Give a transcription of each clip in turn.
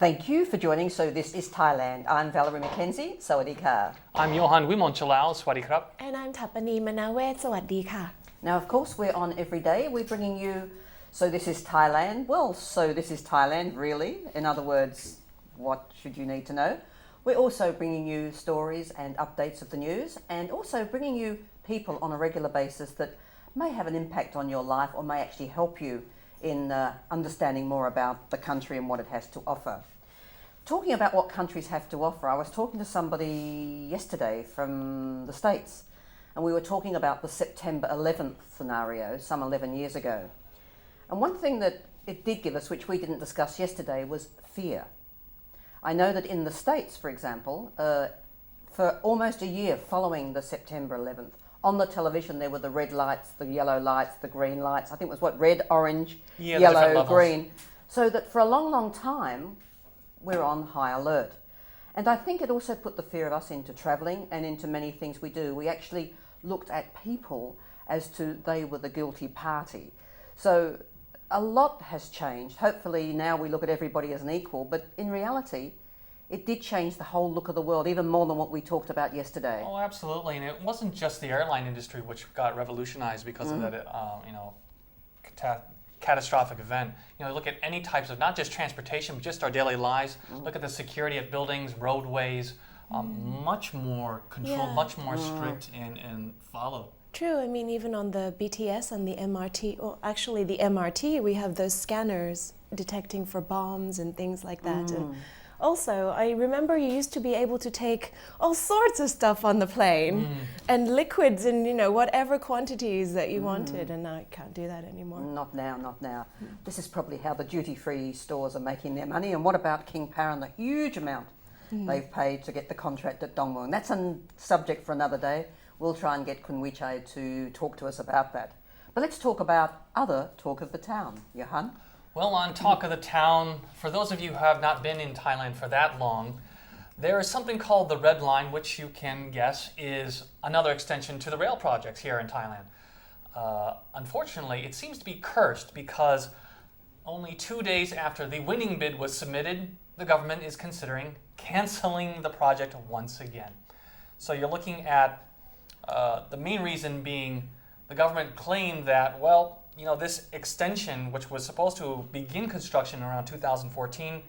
Thank you for joining. So this is Thailand. I'm Valerie McKenzie. Sawadee ka. I'm Johan Wimonchalao. Swadee krap. And I'm ถัปปณี มนาเวศ สวัสดีค่ะ Now, of course, we're on every day. We're bringing you. So this is Thailand. Well, so this is Thailand, really. In other words, what should you need to know? We're also bringing you stories and updates of the news, and also bringing you people on a regular basis that may have an impact on your life or may actually help you in understanding more about the country and what it has to offer. Talking about what countries have to offer, I was talking to somebody yesterday from the States, and we were talking about the September 11th scenario some 11 years ago. And one thing that it did give us, which we didn't discuss yesterday, was fear. I know that in the States, for example, for almost a year following the September 11th, on the television there were the red lights, the yellow lights, the green lights. I think it was red, orange, yellow, green. So that for a long, long time, we're on high alert. And I think it also put the fear of us into travelling and into many things we do. We actually looked at people as to they were the guilty party. So a lot has changed. Hopefully now we look at everybody as an equal, but in reality, it did change the whole look of the world, even more than what we talked about yesterday. Oh, absolutely. And it wasn't just the airline industry which got revolutionized because of that, catastrophic event. Look at any types of, not just transportation, but just our daily lives. Look at the security at buildings, roadways, much more controlled, much more strict and followed. True. I mean, even on the BTS and the MRT, or actually the MRT, we have those scanners detecting for bombs and things like that. And also, I remember you used to be able to take all sorts of stuff on the plane and liquids in, whatever quantities that you wanted, and now you can't do that anymore. Not now, not now. This is probably how the duty-free stores are making their money. And what about King Power and the huge amount they've paid to get the contract at Dongmueang? That's a subject for another day. We'll try and get Kun Wichai to talk to us about that. But let's talk about other talk of the town. Johan? Well, on Talk of the Town, for those of you who have not been in Thailand for that long, there is something called the Red Line, which you can guess is another extension to the rail projects here in Thailand. Unfortunately, it seems to be cursed because only 2 days after the winning bid was submitted, the government is considering canceling the project once again. So you're looking at the main reason being the government claimed that, this extension, which was supposed to begin construction around 2014,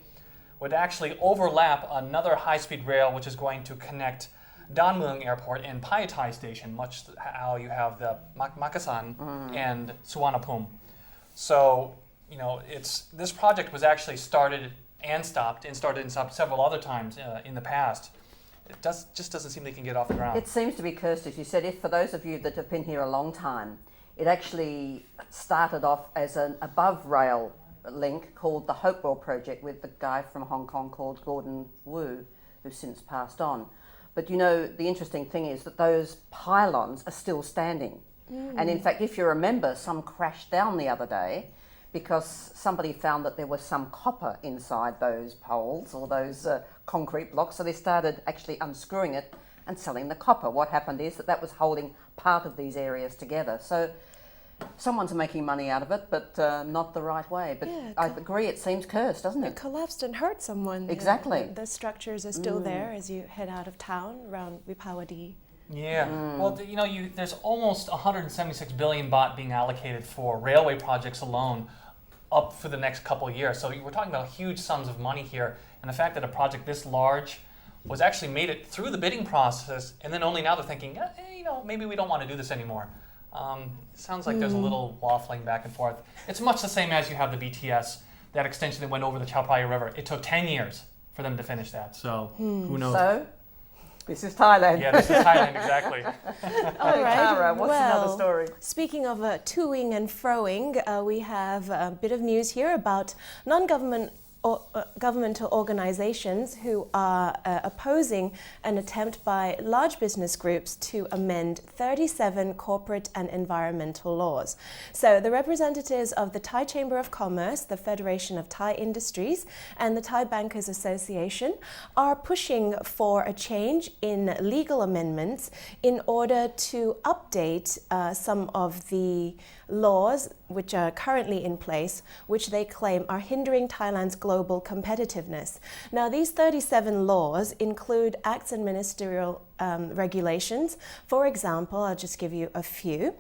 would actually overlap another high-speed rail which is going to connect Don Airport and Payatai Station, much how you have the Makasan and Suvarnabhumi. So, this project was actually started and stopped several other times in the past. It just doesn't seem they can get off the ground. It seems to be cursed, as you said. If for those of you that have been here a long time, it actually started off as an above rail link called the Hopewell Project with the guy from Hong Kong called Gordon Wu, who's since passed on. But the interesting thing is that those pylons are still standing. And in fact, if you remember, some crashed down the other day because somebody found that there was some copper inside those poles or those concrete blocks. So they started actually unscrewing it and selling the copper. What happened is that was holding part of these areas together. So someone's making money out of it, but not the right way. But I agree, it seems cursed, doesn't it? It collapsed and hurt someone. Exactly. The structures are still there as you head out of town around Vipawadi. Yeah, well, there's almost 176 billion baht being allocated for railway projects alone up for the next couple of years. So we're talking about huge sums of money here. And the fact that a project this large was actually made it through the bidding process, and then only now they're thinking, maybe we don't want to do this anymore. Sounds like there's a little waffling back and forth. It's much the same as you have the BTS, that extension that went over the Chao Phraya River. It took 10 years for them to finish that. So who knows? So this is Thailand. Yeah, this is Thailand, exactly. All right. Tara, what's another story? Speaking of toing and froing, we have a bit of news here about governmental organizations who are opposing an attempt by large business groups to amend 37 corporate and environmental laws. So the representatives of the Thai Chamber of Commerce, the Federation of Thai Industries, and the Thai Bankers Association are pushing for a change in legal amendments in order to update some of the laws which are currently in place, which they claim are hindering Thailand's global global competitiveness. Now, these 37 laws include acts and ministerial regulations. For example, I'll just give you a few.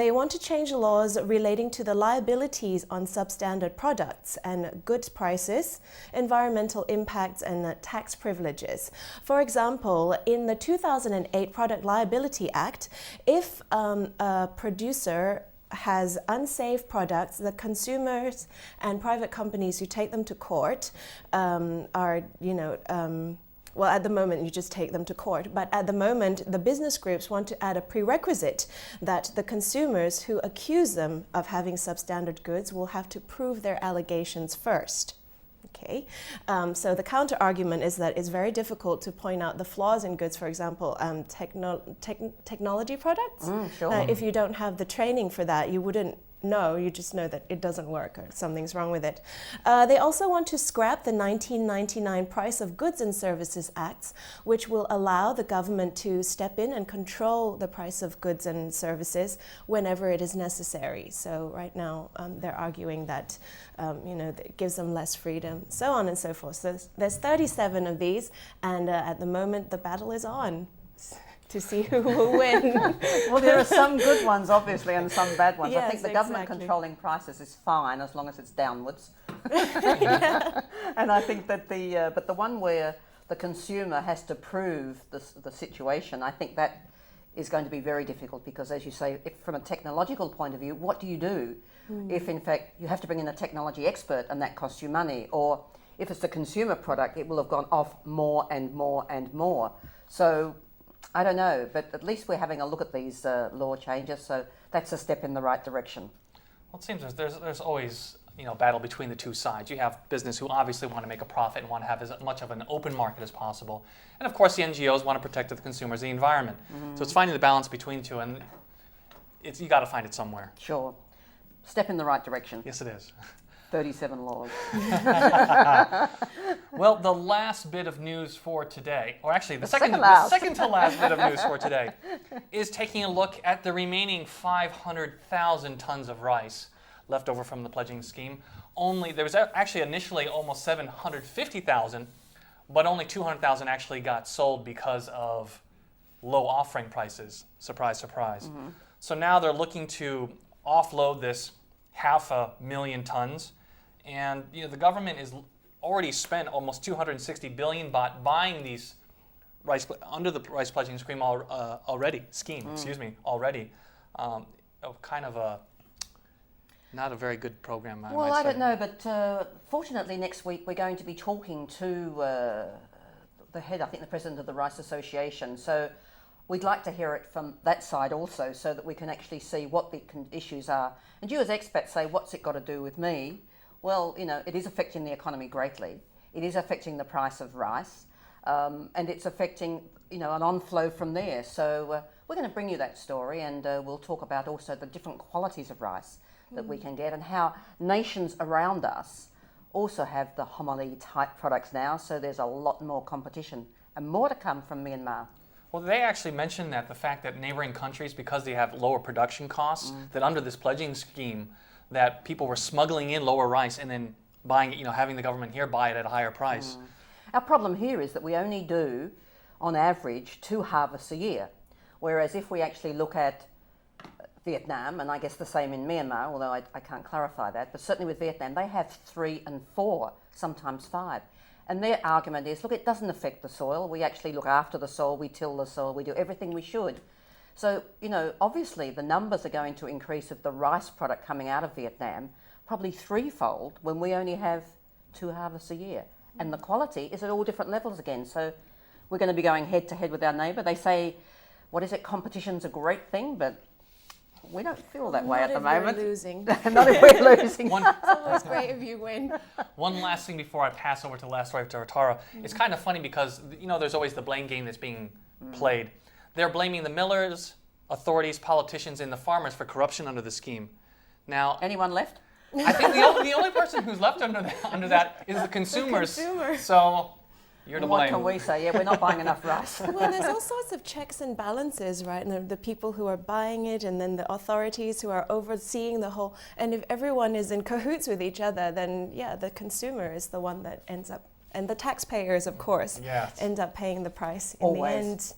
They want to change laws relating to the liabilities on substandard products and goods prices, environmental impacts, and tax privileges. For example, in the 2008 Product Liability Act, if a producer has unsafe products, the consumers and private companies who take them to court are, well, at the moment you just take them to court, but at the moment the business groups want to add a prerequisite that the consumers who accuse them of having substandard goods will have to prove their allegations first. Okay, so the counter argument is that it's very difficult to point out the flaws in goods, for example, technology products. Sure. If you don't have the training for that, you wouldn't know, you just know that it doesn't work or something's wrong with it. They also want to scrap the 1999 Price of Goods and Services Acts, which will allow the government to step in and control the price of goods and services whenever it is necessary. So right now they're arguing that it gives them less freedom, so on and so forth. So there's 37 of these, and at the moment the battle is on to see who will win. Well, there are some good ones, obviously, and some bad ones. I Yes, think the government exactly. controlling prices is fine as long as it's downwards. Yeah. And I think that but the one where the consumer has to prove the situation, I think that is going to be very difficult because, as you say, if from a technological point of view, what do you do if, in fact, you have to bring in a technology expert and that costs you money? Or if it's a consumer product, it will have gone off more and more and more. So I don't know, but at least we're having a look at these law changes, so that's a step in the right direction. Well, it seems there's always battle between the two sides. You have business who obviously want to make a profit and want to have as much of an open market as possible, and of course the NGOs want to protect the consumers, the environment. So it's finding the balance between the two, and you got to find it somewhere. Sure, step in the right direction. Yes, it is. 37 laws. Well, the last bit of news for today, or actually the second to last bit of news for today, is taking a look at the remaining 500,000 tons of rice left over from the pledging scheme. There was actually initially almost 750,000, but only 200,000 actually got sold because of low offering prices. Surprise, surprise. So now they're looking to offload this 500,000 tons. And the government is already spent almost 260 billion baht buying these rice under the rice pledging scheme already. Already. Kind of a not a very good program. Well, I don't know, but fortunately next week we're going to be talking to the head, I think the president of the Rice Association. So we'd like to hear it from that side also, so that we can actually see what the issues are. And you as expats say, what's it got to do with me? Well, it is affecting the economy greatly. It is affecting the price of rice, and it's affecting, an on-flow from there. So we're going to bring you that story, and we'll talk about also the different qualities of rice that we can get, and how nations around us also have the homily type products now. So there's a lot more competition, and more to come from Myanmar. Well, they actually mentioned that the fact that neighboring countries, because they have lower production costs, that under this pledging scheme, that people were smuggling in lower rice and then buying it, having the government here buy it at a higher price. Our problem here is that we only do, on average, 2 harvests a year. Whereas if we actually look at Vietnam, and I guess the same in Myanmar, although I can't clarify that, but certainly with Vietnam, they have 3 and 4, sometimes 5. And their argument is, look, it doesn't affect the soil. We actually look after the soil, we till the soil, we do everything we should. So, obviously the numbers are going to increase of the rice product coming out of Vietnam, probably 3-fold when we only have 2 harvests a year. And the quality is at all different levels again. So we're going to be going head to head with our neighbour. They say, competition's a great thing, but we don't feel that way at the moment. Not if you're losing. Not if we're losing. It's always great if you win. One last thing before I pass over to the last story of Tara. It's kind of funny because, there's always the blame game that's being played. They're blaming the millers, authorities, politicians, and the farmers for corruption under the scheme. Now, Anyone left? I think the only person who's left under that is the consumers. The consumer. So You're to What blame. can we say? Yeah, we're not buying enough rice. Well, there's all sorts of checks and balances, right? And the people who are buying it, and then the authorities who are overseeing the whole. And if everyone is in cahoots with each other, then yeah, the consumer is the one that ends up, and the taxpayers, of course, Yes. end up paying the price in Always. the end.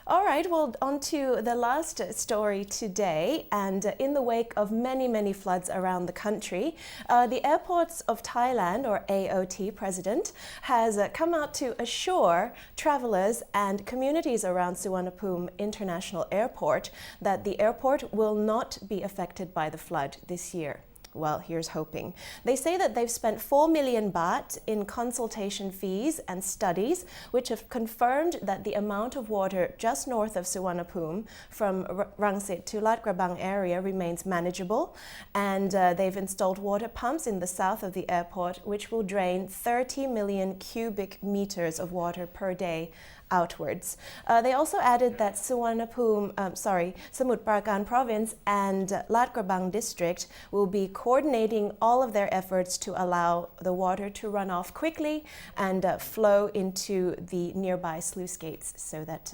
All right, well, on to the last story today. And in the wake of many, many floods around the country, the Airports of Thailand, or AOT president, has come out to assure travelers and communities around Suvarnabhumi International Airport that the airport will not be affected by the flood this year. Well, here's hoping. They say that they've spent 4 million baht in consultation fees and studies, which have confirmed that the amount of water just north of Suvarnabhumi from Rangsit to Lat Krabang area remains manageable. And they've installed water pumps in the south of the airport, which will drain 30 million cubic meters of water per day outwards. They also added that Samut Prakan province and Lat Krabang district will be coordinating all of their efforts to allow the water to run off quickly and flow into the nearby sluice gates so that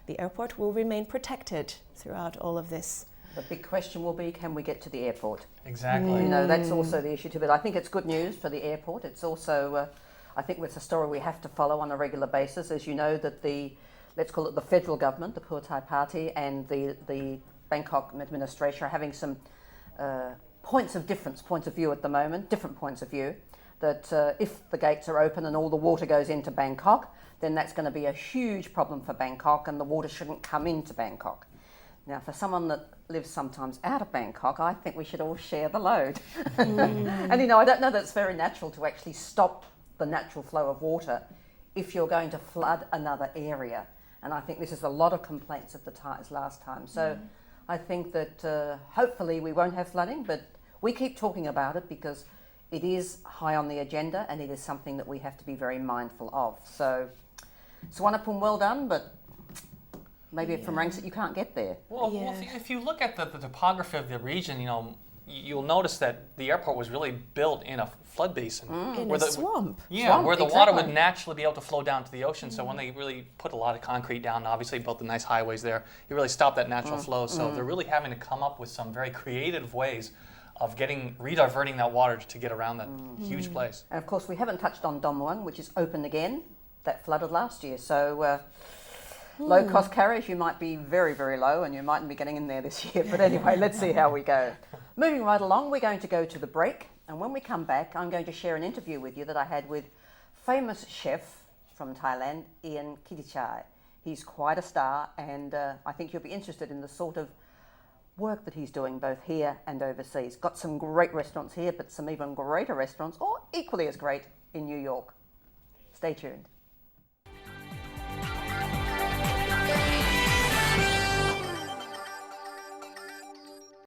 the airport will remain protected throughout all of this. The big question will be, can we get to the airport? Exactly. You know, that's also the issue too. But I think it's good news for the airport. It's also, I think it's a story we have to follow on a regular basis. As you know, that let's call it the federal government, the Pheu Thai party, and the Bangkok administration are having some points of view at the moment, different points of view, that if the gates are open and all the water goes into Bangkok, then that's going to be a huge problem for Bangkok, and the water shouldn't come into Bangkok. Now, for someone that lives sometimes out of Bangkok, I think we should all share the load. And, you know, I don't know that it's very natural to actually stop the natural flow of water if you're going to flood another area. And I think this is a lot of complaints of the Thais last time. So I think that hopefully we won't have flooding, but we keep talking about it because it is high on the agenda and it is something that we have to be very mindful of. So Suvarnabhumi, well done, but maybe from Rangsit you can't get there. Well, Yeah. if you look at the topography of the region, you know, you'll notice that the airport was really built in a flood basin. In where a swamp. Yeah, Swamp, where the water exactly. would naturally be able to flow down to the ocean. So when they really put a lot of concrete down, obviously built the nice highways there, it really stopped that natural flow. So they're really having to come up with some very creative ways of rediverting that water to get around that huge place. And of course we haven't touched on Dom Muang, which is open again. That flooded last year. So low cost carriage, you might be very, very low and you mightn't be getting in there this year. But anyway, let's see how we go. Moving right along, we're going to go to the break. And when we come back, I'm going to share an interview with you that I had with famous chef from Thailand, Ian Kittichai. He's quite a star, and I think you'll be interested in the sort of work that he's doing both here and overseas. Got some great restaurants here, but some even greater restaurants, or equally as great, in New York. Stay tuned.